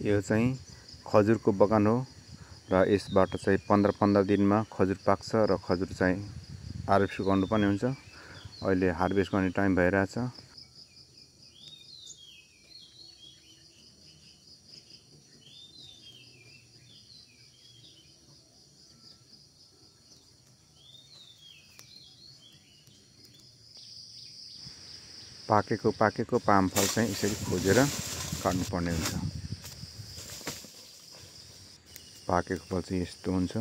यो चाहिँ खजुरको बगान हो र यसबाट चाहिँ 15 दिनमा खजुर पाक्छ र खजुर चाहिँ हार्भेस्ट गर्नुपर्ने हुन्छ। अहिले हार्भेस्ट गर्ने टाइम भइरहेछ। पाकेको पामफल चाहिँ यसरी खोजेर काट्नुपर्ने हुन्छ। पाकेको फल चाहिँ यस्तो हुन्छ।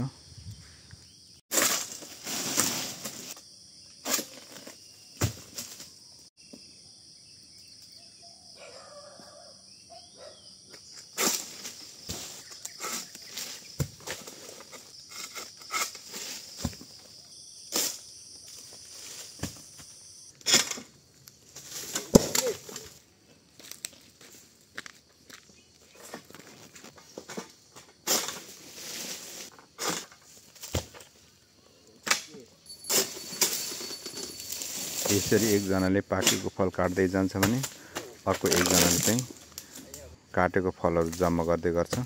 यसरी एकजनाले पाकेको फल काट्दै जान्छ भने अर्को एकजनाले चाहिँ काटेको फलहरू जम्मा गर्दै गर्छ।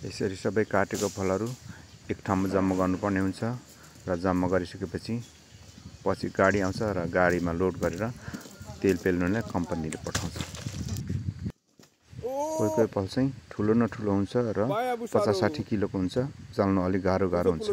यसरी सबै काटेको फलहरू एक ठाउँमा जम्मा गर्नुपर्ने हुन्छ र जम्मा गरिसकेपछि पछि गाडी आउँछ र गाडीमा लोड गरेर तेल पेल्नुलाई कम्पनीले पठाउँछ। कोही फल चाहिँ ठुलो न ठुलो हुन्छ र 50-60 किलोको हुन्छ, चल्न अलि गाह्रो हुन्छ।